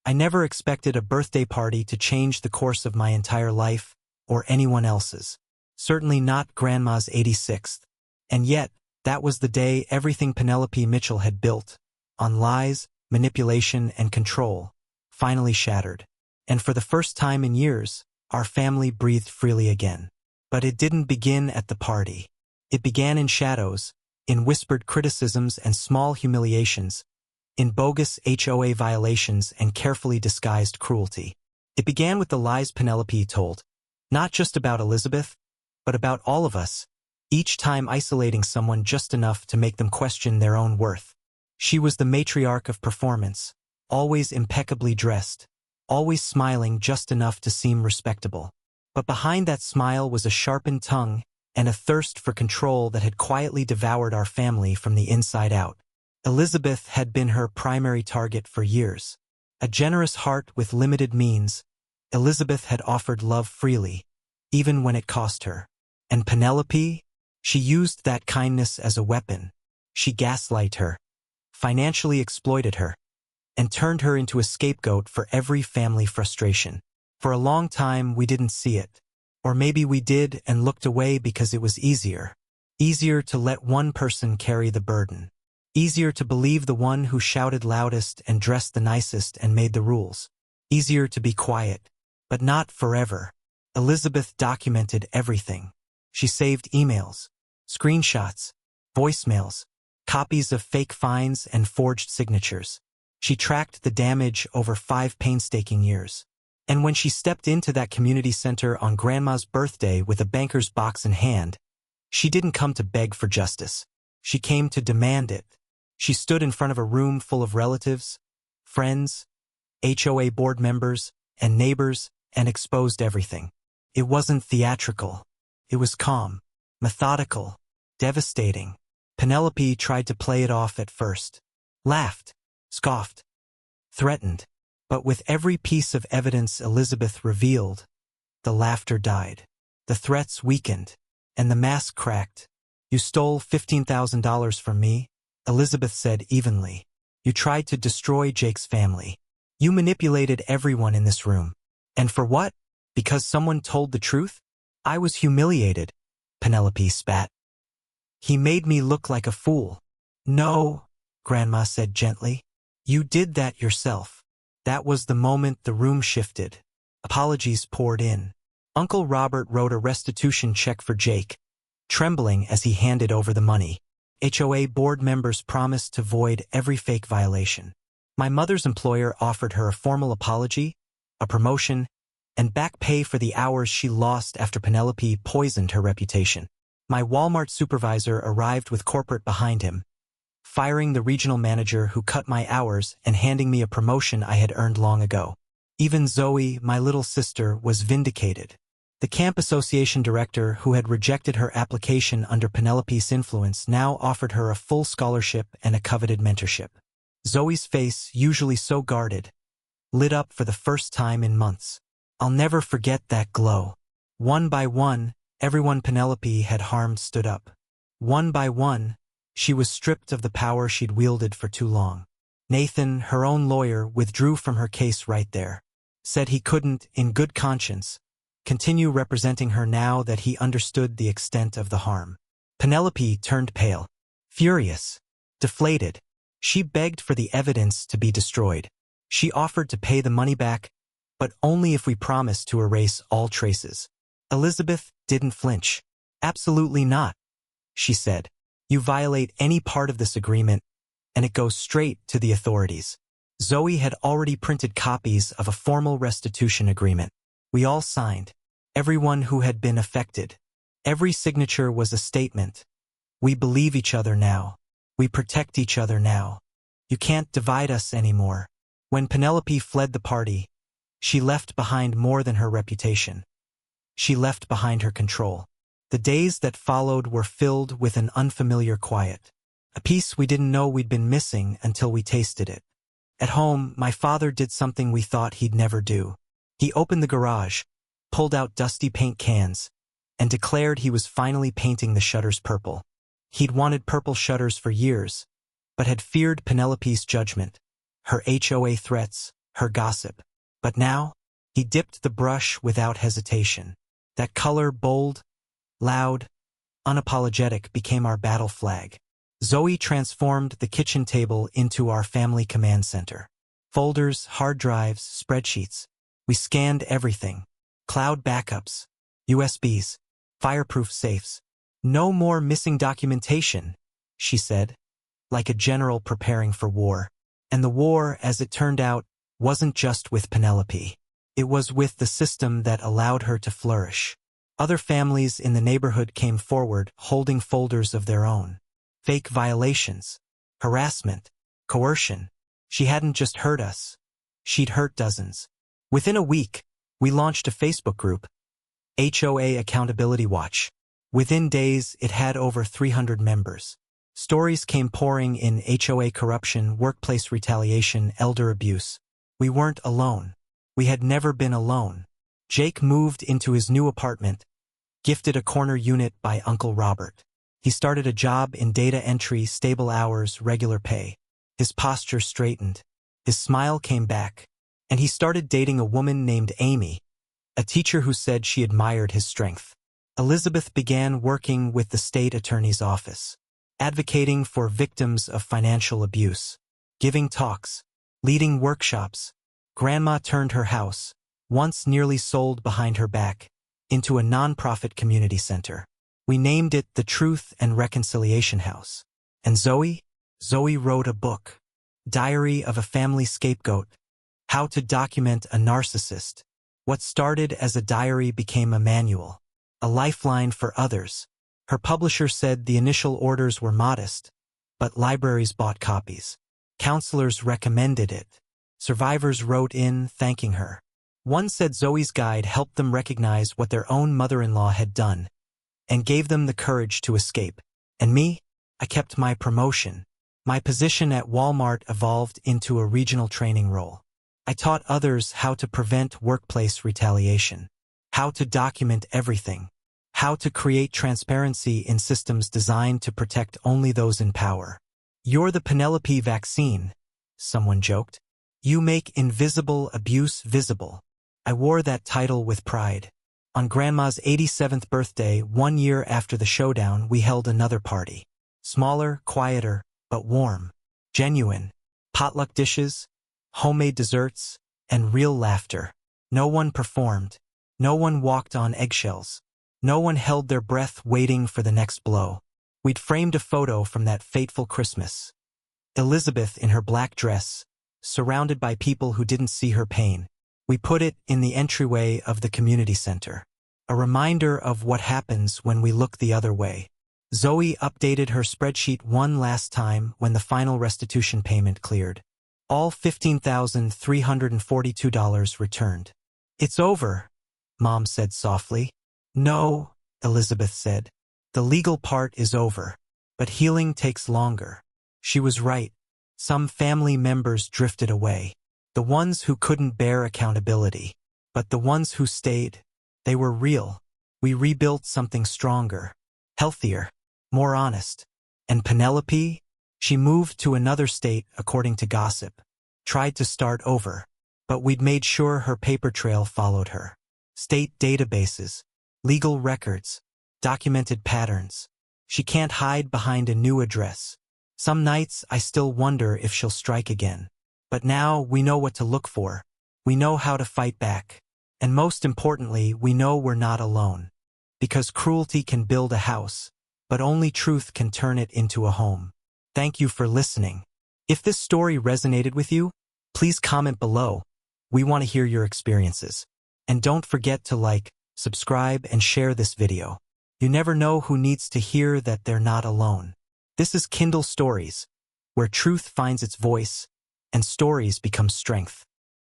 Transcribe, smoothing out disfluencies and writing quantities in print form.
I never expected a birthday party to change the course of my entire life, or anyone else's. Certainly not Grandma's 86th. And yet, that was the day everything Penelope Mitchell had built, on lies, manipulation, and control, finally shattered. And for the first time in years, our family breathed freely again. But it didn't begin at the party. It began in shadows, in whispered criticisms and small humiliations, in bogus HOA violations and carefully disguised cruelty. It began with the lies Penelope told, not just about Elizabeth, but about all of us, each time isolating someone just enough to make them question their own worth. She was the matriarch of performance, always impeccably dressed, always smiling just enough to seem respectable. But behind that smile was a sharpened tongue and a thirst for control that had quietly devoured our family from the inside out. Elizabeth had been her primary target for years. A generous heart with limited means, Elizabeth had offered love freely, even when it cost her. And Penelope? She used that kindness as a weapon. She gaslighted her, financially exploited her, and turned her into a scapegoat for every family frustration. For a long time, we didn't see it. Or maybe we did and looked away because it was easier. Easier to let one person carry the burden. Easier to believe the one who shouted loudest and dressed the nicest and made the rules. Easier to be quiet. But not forever. Elizabeth documented everything. She saved emails, screenshots, voicemails, copies of fake fines and forged signatures. She tracked the damage over 5 painstaking years. And when she stepped into that community center on Grandma's birthday with a banker's box in hand, she didn't come to beg for justice. She came to demand it. She stood in front of a room full of relatives, friends, HOA board members, and neighbors, and exposed everything. It wasn't theatrical. It was calm, methodical, devastating. Penelope tried to play it off at first. Laughed, scoffed, threatened. But with every piece of evidence Elizabeth revealed, the laughter died. The threats weakened, and the mask cracked. "You stole $15,000 from me," Elizabeth said evenly. "You tried to destroy Jake's family. You manipulated everyone in this room. And for what? Because someone told the truth? I was humiliated," Penelope spat. "He made me look like a fool." "No," Grandma said gently. "You did that yourself." That was the moment the room shifted. Apologies poured in. Uncle Robert wrote a restitution check for Jake, trembling as he handed over the money. HOA board members promised to void every fake violation. My mother's employer offered her a formal apology, a promotion, and back pay for the hours she lost after Penelope poisoned her reputation. My Walmart supervisor arrived with corporate behind him, firing the regional manager who cut my hours and handing me a promotion I had earned long ago. Even Zoe, my little sister, was vindicated. The camp association director who had rejected her application under Penelope's influence now offered her a full scholarship and a coveted mentorship. Zoe's face, usually so guarded, lit up for the first time in months. I'll never forget that glow. One by one, everyone Penelope had harmed stood up. One by one, she was stripped of the power she'd wielded for too long. Nathan, her own lawyer, withdrew from her case right there. Said he couldn't, in good conscience, continue representing her now that he understood the extent of the harm. Penelope turned pale, furious, deflated. She begged for the evidence to be destroyed. She offered to pay the money back, but only if we promised to erase all traces. Elizabeth didn't flinch. "Absolutely not," she said. "You violate any part of this agreement, and it goes straight to the authorities." Zoe had already printed copies of a formal restitution agreement. We all signed. Everyone who had been affected. Every signature was a statement. We believe each other now. We protect each other now. You can't divide us anymore. When Penelope fled the party, she left behind more than her reputation. She left behind her control. The days that followed were filled with an unfamiliar quiet. A peace we didn't know we'd been missing until we tasted it. At home, my father did something we thought he'd never do. He opened the garage, pulled out dusty paint cans, and declared he was finally painting the shutters purple. He'd wanted purple shutters for years, but had feared Penelope's judgment, her HOA threats, her gossip. But now, he dipped the brush without hesitation. That color, bold, loud, unapologetic, became our battle flag. Zoe transformed the kitchen table into our family command center. Folders, hard drives, spreadsheets. We scanned everything. Cloud backups, USBs, fireproof safes. No more missing documentation, she said, like a general preparing for war. And the war, as it turned out, wasn't just with Penelope. It was with the system that allowed her to flourish. Other families in the neighborhood came forward, holding folders of their own. Fake violations, harassment, coercion. She hadn't just hurt us. She'd hurt dozens. Within a week, we launched a Facebook group, HOA Accountability Watch. Within days, it had over 300 members. Stories came pouring in: HOA corruption, workplace retaliation, elder abuse. We weren't alone. We had never been alone. Jake moved into his new apartment, gifted a corner unit by Uncle Robert. He started a job in data entry, stable hours, regular pay. His posture straightened. His smile came back. And he started dating a woman named Amy, a teacher who said she admired his strength. Elizabeth began working with the state attorney's office, advocating for victims of financial abuse, giving talks, leading workshops. Grandma turned her house, once nearly sold behind her back, into a nonprofit community center. We named it the Truth and Reconciliation House. And Zoe wrote a book, Diary of a Family Scapegoat, How to Document a Narcissist. What started as a diary became a manual, a lifeline for others. Her publisher said the initial orders were modest, but libraries bought copies. Counselors recommended it. Survivors wrote in thanking her. One said Zoe's guide helped them recognize what their own mother-in-law had done and gave them the courage to escape. And me, I kept my promotion. My position at Walmart evolved into a regional training role. I taught others how to prevent workplace retaliation, how to document everything, how to create transparency in systems designed to protect only those in power. You're the Penelope vaccine, someone joked. You make invisible abuse visible. I wore that title with pride. On Grandma's 87th birthday, 1 year after the showdown, we held another party. Smaller, quieter, but warm. Genuine. Potluck dishes, homemade desserts, and real laughter. No one performed. No one walked on eggshells. No one held their breath waiting for the next blow. We'd framed a photo from that fateful Christmas. Elizabeth in her black dress, surrounded by people who didn't see her pain. We put it in the entryway of the community center. A reminder of what happens when we look the other way. Zoe updated her spreadsheet one last time when the final restitution payment cleared. All $15,342 returned. It's over, Mom said softly. No, Elizabeth said. The legal part is over, but healing takes longer. She was right. Some family members drifted away. The ones who couldn't bear accountability. But the ones who stayed, they were real. We rebuilt something stronger, healthier, more honest. And Penelope? She moved to another state, according to gossip. Tried to start over. But we'd made sure her paper trail followed her. State databases, legal records, documented patterns. She can't hide behind a new address. Some nights I still wonder if she'll strike again. But now we know what to look for. We know how to fight back. And most importantly, we know we're not alone. Because cruelty can build a house, but only truth can turn it into a home. Thank you for listening. If this story resonated with you, please comment below. We want to hear your experiences. And don't forget to like, subscribe, and share this video. You never know who needs to hear that they're not alone. This is Kindle Stories, where truth finds its voice and stories become strength.